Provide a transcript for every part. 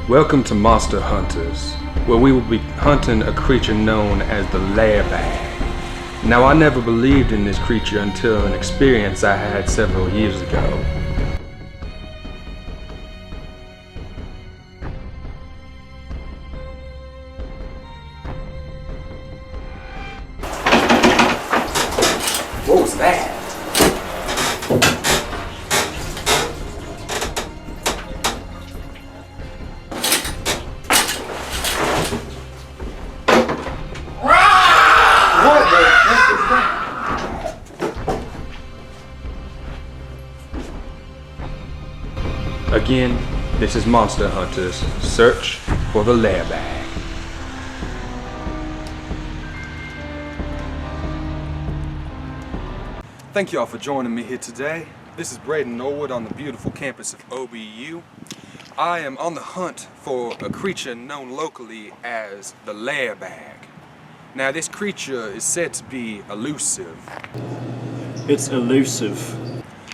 Welcome to Monster Hunters, where we will be hunting a creature known as the Leirbag. Now, I never believed in this creature until an experience I had several years ago. What was that? Again, this is Monster Hunters. Search for the Leirbag. Thank you all for joining me here today. This is Braden Norwood on the beautiful campus of OBU. I am on the hunt for a creature known locally as the Leirbag. Now, this creature is said to be elusive. It's elusive.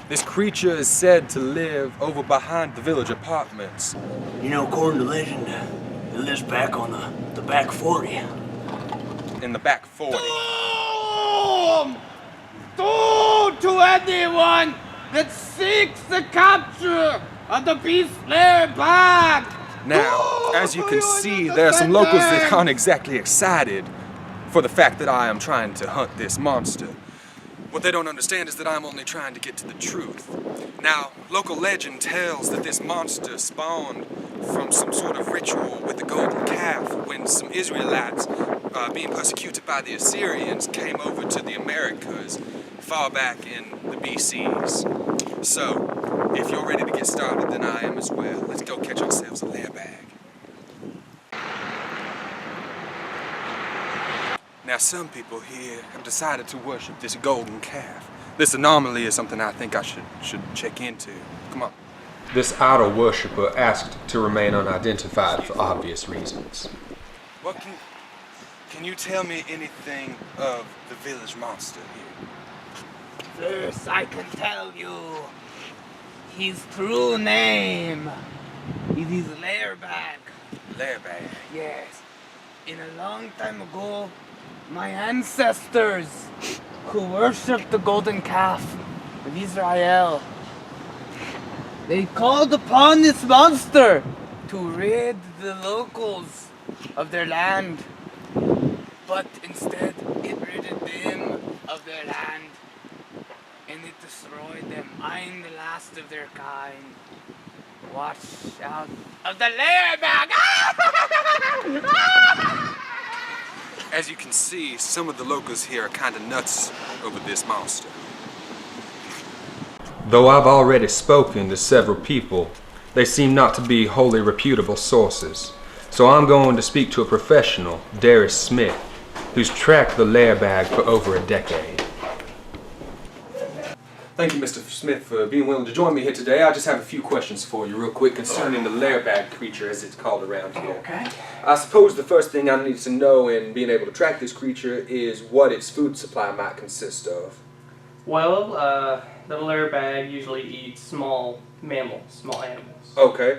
This creature is said to live over behind the village apartments. You know, according to legend, it lives back on the back 40. In the back 40. Doom to anyone that seeks the capture of the beast Leirbag! Now, as you can see, there are some locals that aren't exactly excited for the fact that I am trying to hunt this monster. What they don't understand is that I'm only trying to get to the truth. Now, local legend tells that this monster spawned from some sort of ritual with the golden calf when some Israelites, being persecuted by the Assyrians, came over to the Americas far back in the BCs. So, if you're ready to get started, then I am as well. Let's go catch ourselves a Leirbag. Now, some people here have decided to worship this golden calf. This anomaly is something I think I should check into. Come on. This idol worshiper asked to remain unidentified for obvious reasons. What can you tell me anything of the village monster here? First, I can tell you his true name. It is Leirbag. Leirbag. Yes. In a long time ago, my ancestors, who worshipped the golden calf of Israel, they called upon this monster to rid the locals of their land. But instead, it ridded them of their land, and it destroyed them. I am the last of their kind. Watch out of the Leirbag! As you can see, some of the locals here are kind of nuts over this monster. Though I've already spoken to several people, they seem not to be wholly reputable sources. So I'm going to speak to a professional, Darius Smith, who's tracked the Leirbag for over a decade. Thank you, Mr. Smith, for being willing to join me here today. I just have a few questions for you real quick concerning the Leirbag creature, as it's called around here. Okay. I suppose the first thing I need to know in being able to track this creature is what its food supply might consist of. Well, the Leirbag usually eats small mammals, small animals. Okay.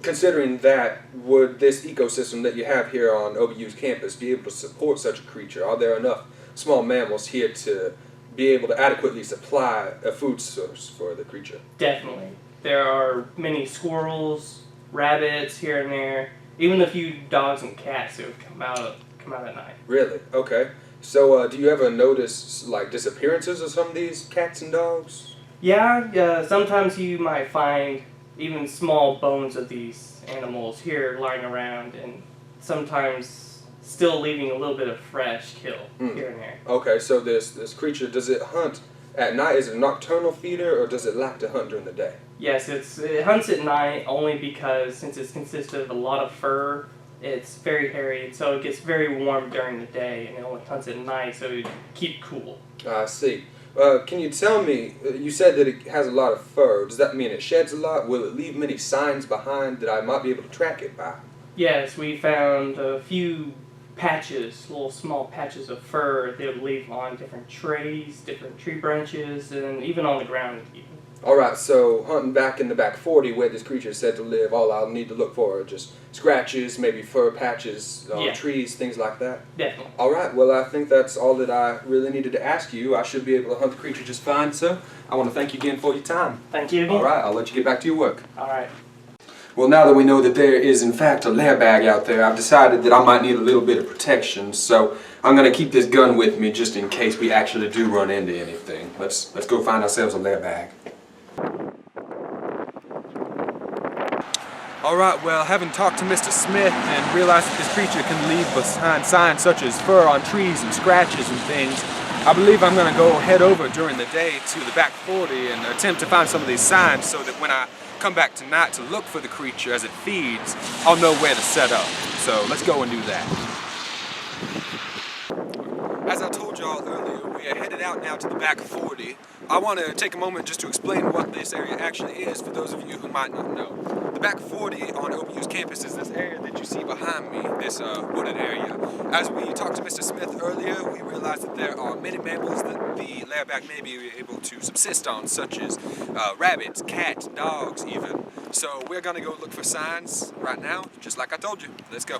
Considering that, would this ecosystem that you have here on OBU's campus be able to support such a creature? Are there enough small mammals here to be able to adequately supply a food source for the creature? Definitely. There are many squirrels, rabbits here and there, even a few dogs and cats who have come out at night. Really? Okay. So, do you ever notice, like, disappearances of some of these cats and dogs? Yeah, sometimes you might find even small bones of these animals here lying around, and sometimes still leaving a little bit of fresh kill here and there. Okay, so this creature, does it hunt at night? Is it a nocturnal feeder, or does it like to hunt during the day? Yes, it hunts at night only because since it's consisted of a lot of fur, it's very hairy, so it gets very warm during the day, and it only hunts at night so it keep cool. I see. Can you tell me, you said that it has a lot of fur. Does that mean it sheds a lot? Will it leave many signs behind that I might be able to track it by? Yes, we found a few patches, little small patches of fur they would leave on different trees, different tree branches, and even on the ground even. Alright, so hunting back in the back 40 where this creature is said to live, all I'll need to look for are just scratches, maybe fur patches on trees, things like that? Definitely. Alright, well I think that's all that I really needed to ask you. I should be able to hunt the creature just fine, so I want to thank you again for your time. Thank you again. Alright, I'll let you get back to your work. Alright. Well, now that we know that there is in fact a Leirbag out there, I've decided that I might need a little bit of protection, so I'm going to keep this gun with me just in case we actually do run into anything. Let's go find ourselves a Leirbag. Alright, well, having talked to Mr. Smith and realized that this creature can leave behind signs such as fur on trees and scratches and things, I believe I'm going to go head over during the day to the back 40 and attempt to find some of these signs so that when I come back tonight to look for the creature as it feeds, I'll know where to set up. So let's go and do that. As I told y'all earlier, we are headed out now to the back 40. I want to take a moment just to explain what this area actually is for those of you who might not know. The back 40 on OBU's campus is this area that you see behind me, this wooded area. As we talked to Mr. Smith earlier, we realized that there are many mammals that the Leirbag may be able to subsist on, such as rabbits, cats, dogs even. So we're going to go look for signs right now, just like I told you. Let's go.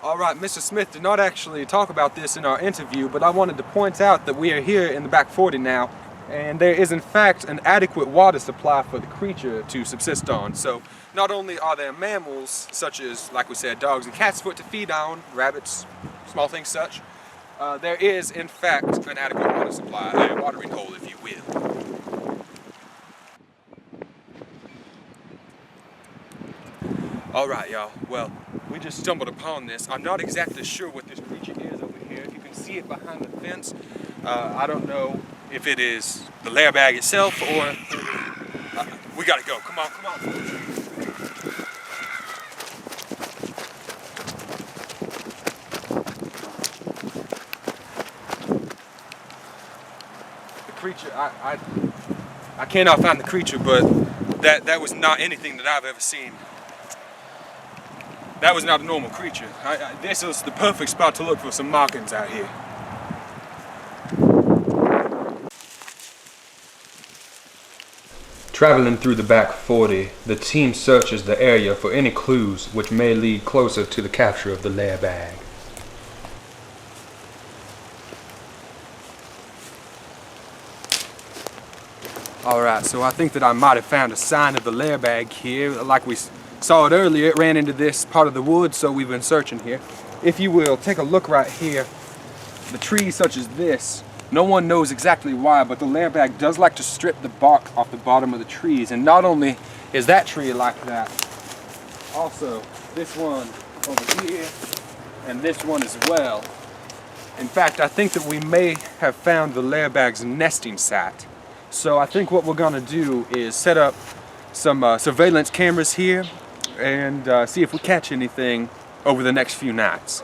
Alright, Mr. Smith did not actually talk about this in our interview, but I wanted to point out that we are here in the back 40 now, and there is in fact an adequate water supply for the creature to subsist on. So not only are there mammals, such as, like we said, dogs and cats for it to feed on, rabbits, small things such, there is in fact an adequate water supply, a watering hole if you will. Alright y'all, well, we just stumbled upon this. I'm not exactly sure what this creature is over here. If you can see it behind the fence, I don't know if it is the Leirbag itself or... we gotta go. Come on, come on. The creature, I cannot find the creature, but that was not anything that I've ever seen. That was not a normal creature. This is the perfect spot to look for some markings out here. Traveling through the back 40, the team searches the area for any clues which may lead closer to the capture of the Leirbag. Alright, so I think that I might have found a sign of the Leirbag here. Like we saw it earlier, it ran into this part of the woods, so we've been searching here. If you will, take a look right here. The trees such as this, no one knows exactly why, but the Leirbag does like to strip the bark off the bottom of the trees. And not only is that tree like that, also this one over here, and this one as well. In fact, I think that we may have found the Leirbag's nesting site. So I think what we're gonna do is set up some surveillance cameras here and see if we catch anything over the next few nights.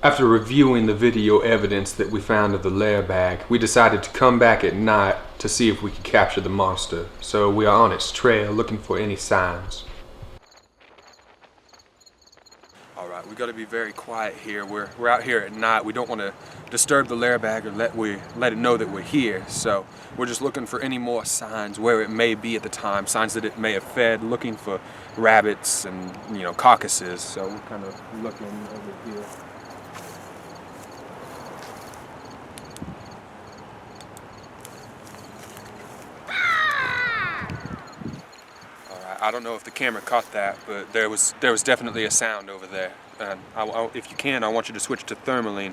After reviewing the video evidence that we found of the Leirbag, we decided to come back at night to see if we could capture the monster. So we are on its trail looking for any signs. Alright, we got to be very quiet here. We're out here at night. We don't want to disturb the Leirbag or let it know that we're here. So we're just looking for any more signs where it may be at the time, signs that it may have fed, looking for rabbits and, you know, carcasses. So we're kind of looking over here. I don't know if the camera caught that, but there was definitely a sound over there. And if you can, I want you to switch to thermaline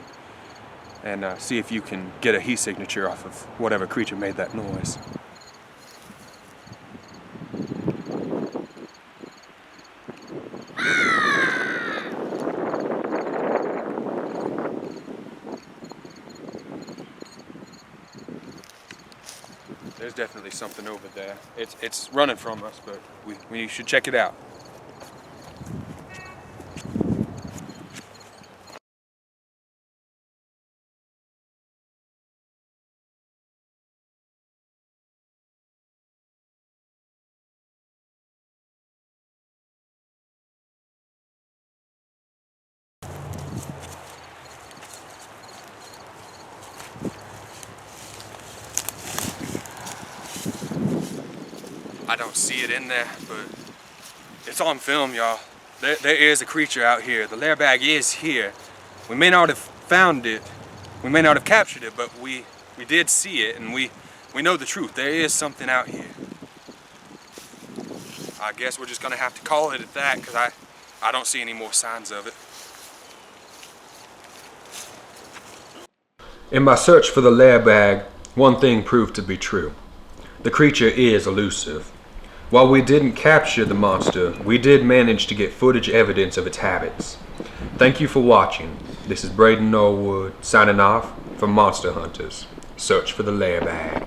and see if you can get a heat signature off of whatever creature made that noise. There's definitely something over there. It's running from us, but we should check it out. I don't see it in there, but it's on film, y'all. There is a creature out here. The Leirbag is here. We may not have found it, we may not have captured it, but we did see it, and we know the truth. There is something out here. I guess we're just gonna have to call it at that, because I don't see any more signs of it. In my search for the Leirbag, one thing proved to be true. The creature is elusive. While we didn't capture the monster, we did manage to get footage evidence of its habits. Thank you for watching. This is Braden Norwood signing off for Monster Hunters. Search for the Leirbag.